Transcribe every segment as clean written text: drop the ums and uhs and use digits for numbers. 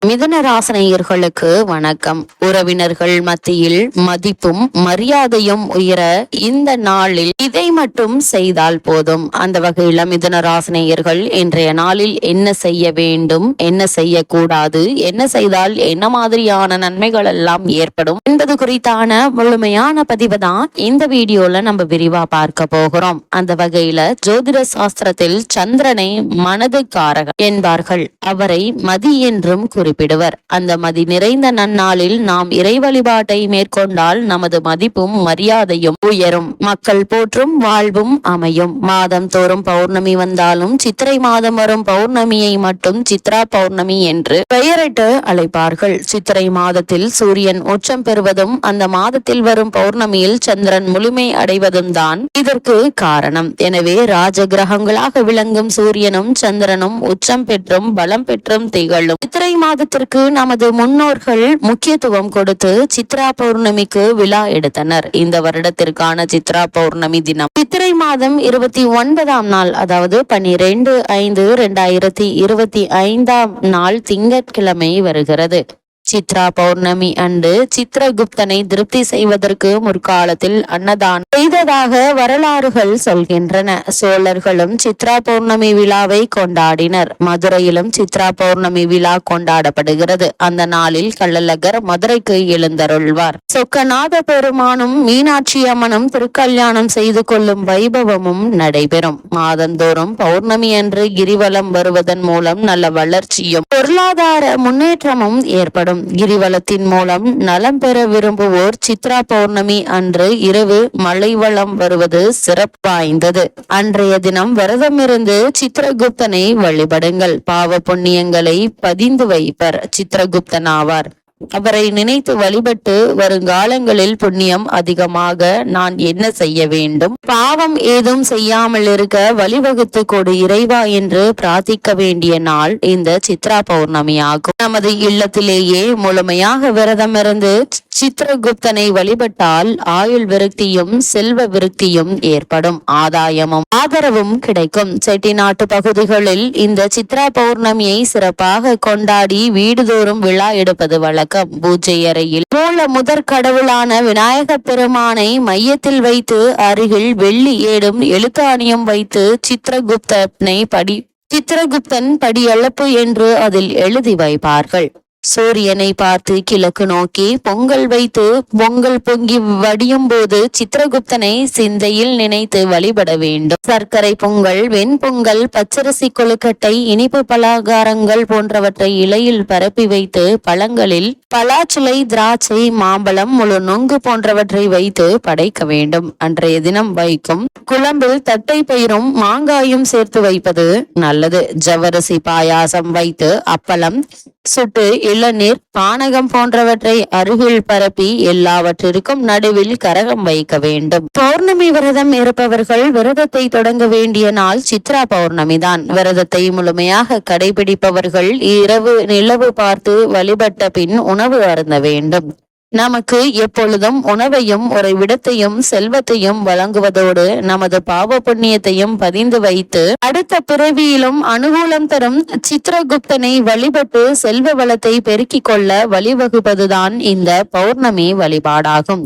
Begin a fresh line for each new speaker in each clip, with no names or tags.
மிதுன ராசினியர்களுக்கு வணக்கம். உறவினர்கள் மத்தியில் மதிப்பும் மரியாதையும் உயர இந்த நாளில் இதை மட்டும் செய்தால் போதும். அந்த வகையில் மிதுன ராசினியர்கள் இன்றைய நாளில் என்ன செய்ய வேண்டும், என்ன செய்யக்கூடாது, என்ன செய்தால் என்ன மாதிரியான நன்மைகள் எல்லாம் ஏற்படும் என்பது குறித்தான முழுமையான பதிவு தான் இந்த வீடியோல நம்ம விரிவா பார்க்க போகிறோம். அந்த வகையில ஜோதிட சாஸ்திரத்தில் சந்திரனை மனதுக்காரகன் என்பார்கள். அவரை மதி என்றும் குறிப்பிடுவர். அந்த மதி நிறைந்த நன்னாளில் நாம் இறை வழிபாட்டை மேற்கொண்டால் நமது மதிப்பும் மரியாதையும் உயரும், மக்கள் போற்றும் வாழ்வும் அமையும். மாதம் தோறும் பௌர்ணமி வந்தாலும் சித்திரை மாதம் வரும் பௌர்ணமியை மட்டும் சித்ரா பௌர்ணமி என்று பெயரிட்டு அழைப்பார்கள். சித்திரை மாதத்தில் சூரியன் உச்சம் பெறுவதும் அந்த மாதத்தில் வரும் பௌர்ணமியில் சந்திரன் முழுமை அடைவதும் தான் இதற்கு காரணம். எனவே ராஜ கிரகங்களாக விளங்கும் சூரியனும் சந்திரனும் உச்சம் பெற்றும் பலம் பெற்றும் திகழும் சித்திரை மாதத்திற்கு நமது முன்னோர்கள் முக்கியத்துவம் கொடுத்து சித்ரா பௌர்ணமிக்கு விழா எடுத்தனர். இந்த வருடத்திற்கான சித்ரா பௌர்ணமி தினம் சித்திரை மாதம் 29ஆம் நாள், அதாவது 12/5/2025 நாள் திங்கட்கிழமை வருகிறது. சித்ரா பௌர்ணமி அன்று சித்திரகுப்தனை திருப்தி செய்வதற்கு முற்காலத்தில் அன்னதானம் செய்ததாக வரலாறுகள் சொல்கின்றன. சோழர்களும் சித்ரா பௌர்ணமி விழாவை கொண்டாடினர். மதுரையிலும் சித்ரா பௌர்ணமி விழா கொண்டாடப்படுகிறது. அந்த நாளில் கள்ளழகர் மதுரைக்கு எழுந்தருள்வார். சொக்கநாத பெருமானும் மீனாட்சி அம்மனும் திருக்கல்யாணம் செய்து கொள்ளும் வைபவமும் நடைபெறும். மாதந்தோறும் பௌர்ணமி அன்று கிரிவலம் வருவதன் மூலம் நல்ல வளர்ச்சியும் பொருளாதார முன்னேற்றமும் ஏற்படும். கிரிவலத்தின் மூலம் நலம் பெற விரும்புவோர் சித்ரா பௌர்ணமி அன்று இரவு மலை வளம் வருவது சிறப்பு வாய்ந்தது. அன்றைய தினம் விரதமிருந்து சித்திரகுப்தனை வழிபடுங்கள். பாவ புண்ணியங்களை பதிந்து வைப்பர் சித்திரகுப்தன் ஆவார். அவரை நினைத்து வழிபட்டு வருங்காலங்களில் புண்ணியம் அதிகமாக நான் என்ன செய்ய வேண்டும், பாவம் ஏதும் செய்யாமல் இருக்க வழிவகுத்து கொடு இறைவா என்று பிரார்த்திக்க வேண்டிய நாள் இந்த சித்ரா பௌர்ணமி ஆகும். நமது இல்லத்திலேயே முழுமையாக விரதமிருந்து சித்திரகுப்தனை வழிபட்டால் ஆயுள் விருத்தியும் செல்வ விருத்தியும் ஏற்படும், ஆதாயமும் ஆதரவும் கிடைக்கும். செட்டிநாட்டு பகுதிகளில் இந்த சித்ரா பௌர்ணமியை சிறப்பாக கொண்டாடி வீடுதோறும் விழா எடுப்பது வழக்கம். பூஜை அறையில் மூல முதற் கடவுளான விநாயக பெருமானை மையத்தில் வைத்து அருகில் வெள்ளி ஏடும் எழுத்தாணியும் வைத்து சித்திரகுப்தன் படியளப்பு என்று அதில் எழுதி வைப்பார்கள். சூரியனை பார்த்து கிழக்கு நோக்கி பொங்கல் வைத்து பொங்கல் பொங்கி வடியும் போது சித்திரகுப்தனை சிந்தையில் நினைத்து வழிபட வேண்டும். சர்க்கரை பொங்கல், வெண்பொங்கல், பச்சரிசி கொழுக்கட்டை, இனிப்பு பலகாரங்கள் போன்றவற்றை இலையில் பரப்பி வைத்து பழங்களில் பலாச்சுளை, திராட்சை, மாம்பழம், முழு நொங்கு போன்றவற்றை வைத்து படைக்க வேண்டும். அன்றைய தினம் வைக்கும் குழம்பில் தட்டை பயிரும் மாங்காயும் சேர்த்து வைப்பது நல்லது. ஜவ்வரிசி பாயாசம் வைத்து அப்பளம் சுட்டு இளநீர், பானகம் போன்றவற்றை அருகில் பரப்பி எல்லாவற்றிற்கும் நடுவில் கரகம் வைக்க வேண்டும். பௌர்ணமி விரதம் இருப்பவர்கள் விரதத்தை தொடங்க வேண்டிய நாள் சித்ரா பௌர்ணமி தான். விரதத்தை முழுமையாக கடைபிடிப்பவர்கள் இரவு நிலவு பார்த்து வழிபட்ட பின் உணவு அருந்த வேண்டும். நமக்கு எப்பொழுதும் உணவையும் ஒரு விடத்தையும் செல்வத்தையும் வழங்குவதோடு நமது பாவ புண்ணியத்தையும் பதிந்து வைத்து அடுத்த பிறவியிலும் அனுகூலம் தரும் சித்திரகுப்தனை வழிபட்டு செல்வ வளத்தை பெருக்கிக் கொள்ள வழிவகுப்பதுதான் இந்த பௌர்ணமி வழிபாடாகும்.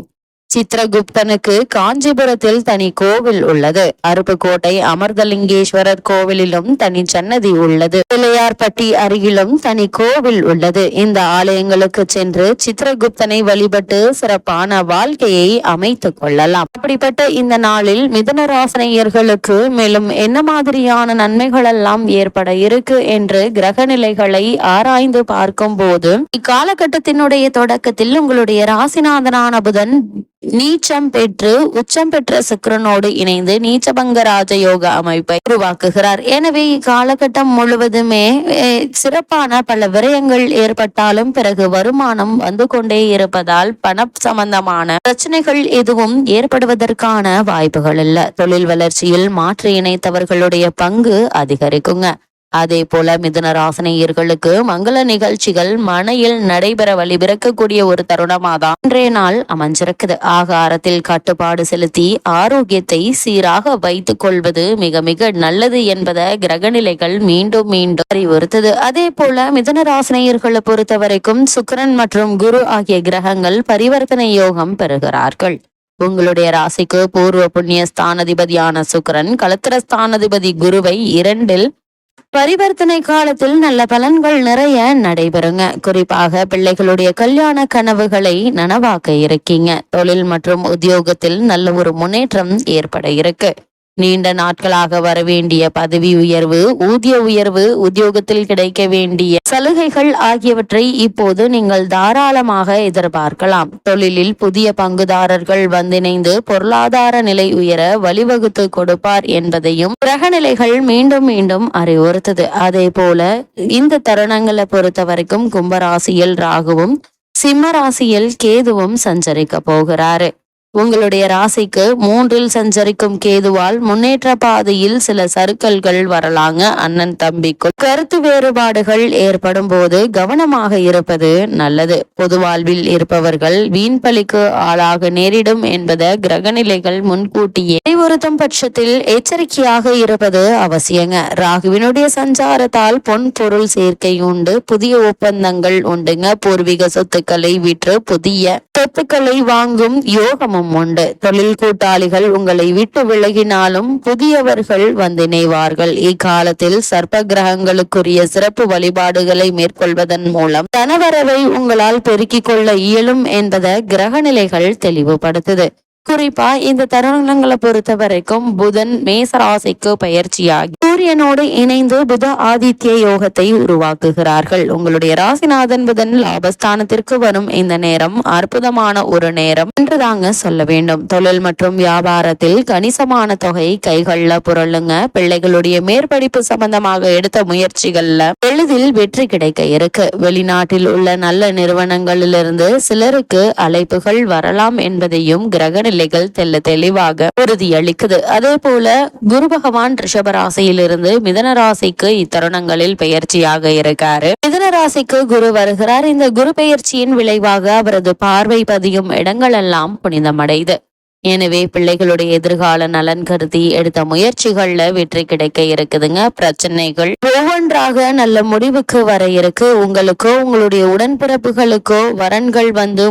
சித்திரகுப்தனுக்கு காஞ்சிபுரத்தில் தனி கோவில் உள்ளது. அருப்புக்கோட்டை அமிர்தலிங்கேஸ்வரர் கோவிலிலும் தனி சன்னதி உள்ளது. பிள்ளையார்பட்டி அருகிலும் தனி கோவில் உள்ளது. இந்த ஆலயங்களுக்கு சென்று சித்திரகுப்தனை வழிபட்டு சிறப்பான வாழ்க்கையை அமைத்துக் கொள்ளலாம். அப்படிப்பட்ட இந்த நாளில் மிதுன ராசினியர்களுக்கு மேலும் என்ன மாதிரியான நன்மைகள் எல்லாம் ஏற்பட இருக்கு என்று கிரக நிலைகளை ஆராய்ந்து பார்க்கும் போது இக்காலகட்டத்தினுடைய தொடக்கத்தில் உங்களுடைய ராசிநாதனான புதன் நீச்சம் பெற்று உச்சம் பெற்ற சுக்கிரனோடு இணைந்து நீச்சபங்க ராஜயோக அமைப்பை உருவாக்குகிறார். எனவே இக்காலகட்டம் முழுவதுமே சிறப்பான பல விரயங்கள் ஏற்பட்டாலும் பிறகு வருமானம் வந்து கொண்டே இருப்பதால் பண சம்பந்தமான பிரச்சனைகள் எதுவும் ஏற்படுவதற்கான வாய்ப்புகள் இல்ல. தொழில் வளர்ச்சியில் மாற்றி இணைத்தவர்களுடைய பங்கு அதிகரிக்குங்க. அதே போல மிதுன ராசினியர்களுக்கு மங்கள நிகழ்ச்சிகள் மனையில் நடைபெற வழிபிறக்கக்கூடிய ஒரு தருணமாதான் இன்றைய நாள் அமைஞ்சிருக்குது. ஆகாரத்தில் கட்டுப்பாடு செலுத்தி ஆரோக்கியத்தை சீராக வைத்துக் கொள்வது மிக மிக நல்லது என்பதை கிரகநிலைகள் மீண்டும் மீண்டும் அறிவுறுத்தது. அதே போல மிதுன ராசினியர்களை பொறுத்த வரைக்கும் சுக்கிரன் மற்றும் குரு ஆகிய கிரகங்கள் பரிவர்த்தனை யோகம் பெறுகிறார்கள். உங்களுடைய ராசிக்கு பூர்வ புண்ணிய ஸ்தானாதிபதியான சுக்கிரன் களத்திர ஸ்தானாதிபதி குருவை 2 பரிவர்த்தனை காலத்தில் நல்ல பலன்கள் நிறைய நடைபெறுங்க. குறிப்பாக பிள்ளைகளுடைய கல்யாண கனவுகளை நனவாக்க இருக்கீங்க. தொழில் மற்றும் உத்தியோகத்தில் நல்ல ஒரு முன்னேற்றம் ஏற்பட இருக்கு. நீண்ட நாட்களாக வரவேண்டிய பதவி உயர்வு, ஊதிய உயர்வு, உத்தியோகத்தில் கிடைக்க வேண்டிய சலுகைகள் ஆகியவற்றை இப்போது நீங்கள் தாராளமாக எதிர்பார்க்கலாம். தொழிலில் புதிய பங்குதாரர்கள் வந்திணைந்து பொருளாதார நிலை உயர வழிவகுத்து கொடுப்பார் என்பதையும் கிரகநிலைகள் மீண்டும் மீண்டும் அறிவுறுத்தது. அதே போல இந்த தருணங்களை பொறுத்த வரைக்கும் கும்பராசியில் ராகுவும் சிம்ம ராசியில் கேதுவும் சஞ்சரிக்க போகிறாரு. உங்களுடைய ராசிக்கு 3 சஞ்சரிக்கும் கேதுவால் முன்னேற்ற பாதையில் சில சறுக்கல்கள் வரலாங்க. அண்ணன் தம்பிக்குள் கருத்து வேறுபாடுகள் ஏற்படும் போது கவனமாக இருப்பது நல்லது. பொது வாழ்வில் இருப்பவர்கள் வீண் பலிக்கு ஆளாக நேரிடும் என்பதை கிரகநிலைகள் முன்கூட்டியே அறிவுறுத்தும் பட்சத்தில் எச்சரிக்கையாக இருப்பது அவசியங்க. ராகுவினுடைய சஞ்சாரத்தால் பொன் பொருள் சேர்க்கை உண்டு, புதிய ஒப்பந்தங்கள் உண்டுங்க. பூர்வீக சொத்துக்களை விற்று புதிய சொத்துக்களை வாங்கும் யோகமும் உண்டு. தொழில் கூட்டாளிகள் உங்களை விட்டு விலகினாலும் புதியவர்கள் வந்து இணைவார்கள். இக்காலத்தில் சர்ப்ப கிரகங்களுக்குரிய சிறப்பு வழிபாடுகளை மேற்கொள்வதன் மூலம் தனவரவை உங்களால் பெருக்கிக் கொள்ள இயலும் என்பதை கிரகநிலைகள் தெளிவுபடுத்துது. குறிப்பா இந்த தருணங்களை பொறுத்த வரைக்கும் புதன் மேச ராசிக்கு பயிற்சியாகி சூரியனோடு இணைந்து புத ஆதித்ய யோகத்தை உருவாக்குகிறார்கள். உங்களுடைய ராசிநாதன் புதன் லாபஸ்தானத்திற்கு வரும் இந்த நேரம் அற்புதமான ஒரு நேரம் என்றுதாங்க சொல்ல வேண்டும். தொழில் மற்றும் வியாபாரத்தில் கணிசமான தொகை கைகள்ல புரளுங்க. பிள்ளைகளுடைய மேற்படிப்பு சம்பந்தமாக எடுத்த முயற்சிகள்ல எளிதில் வெற்றி கிடைக்க இருக்கு. வெளிநாட்டில் உள்ள நல்ல நிறுவனங்களிலிருந்து சிலருக்கு அழைப்புகள் வரலாம் என்பதையும் கிரகநிலை தெல்ல தெளிவாக உறுதியளிக்குது. அதே போல குரு பகவான் ரிஷப ராசியிலிருந்து மிதுன ராசிக்கு இத்தருணங்களில் பெயர்ச்சியாக இருக்காரு. மிதுன ராசிக்கு குரு வருகிறார். இந்த குரு பெயர்ச்சியின் விளைவாக அவரது பார்வை பதியும் இடங்கள் எல்லாம் புனிதமடைது. எனவே பிள்ளைகளுடைய எதிர்கால நலன் கருதி எடுத்த முயற்சிகள்ல வெற்றி கிடைக்க இருக்குதுங்க. பிரச்சனைகள் ஒவ்வொன்றாக நல்ல முடிவுக்கு வர இருக்கு. உங்களுக்கோ உங்களுடைய உடன்பிறப்புகளுக்கோ வரன்கள் வந்து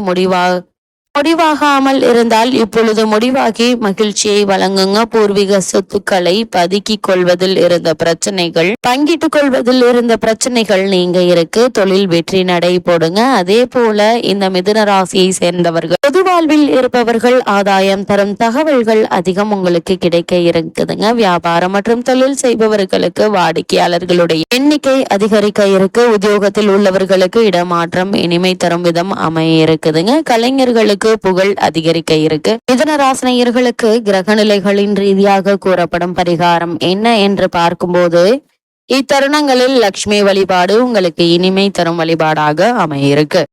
முடிவாகாமல் இருந்தால் இப்பொழுது முடிவாகி மகிழ்ச்சியை வழங்குங்க. பூர்வீக சொத்துக்களை பதுக்கிக் கொள்வதில் இருந்த பிரச்சனைகள், பங்கிட்டுக் கொள்வதில் இருந்த பிரச்சனைகள் நீங்க இருக்கு. தொழில் வெற்றி நடை போடுங்க. அதே போல இந்த மிதுன ராசியை சேர்ந்தவர்கள் பொது வாழ்வில் இருப்பவர்கள் ஆதாயம் தரும் தகவல்கள் அதிகம் உங்களுக்கு கிடைக்க இருக்குதுங்க. வியாபாரம் மற்றும் தொழில் செய்பவர்களுக்கு வாடிக்கையாளர்களுடைய எண்ணிக்கை அதிகரிக்க இருக்கு. உத்தியோகத்தில் உள்ளவர்களுக்கு இடமாற்றம் இனிமை தரும் விதம் அமைய இருக்குதுங்க. கலைஞர்களுக்கு புகழ் அதிகரிக்க இருக்கு. மிதுன ராசினியர்களுக்கு கிரகநிலைகளின் ரீதியாக கூறப்படும் பரிகாரம் என்ன என்று பார்க்கும்போது இத்தருணங்களில் லட்சுமி வழிபாடு உங்களுக்கு இனிமை தரும் வழிபாடாக அமைய இருக்கு.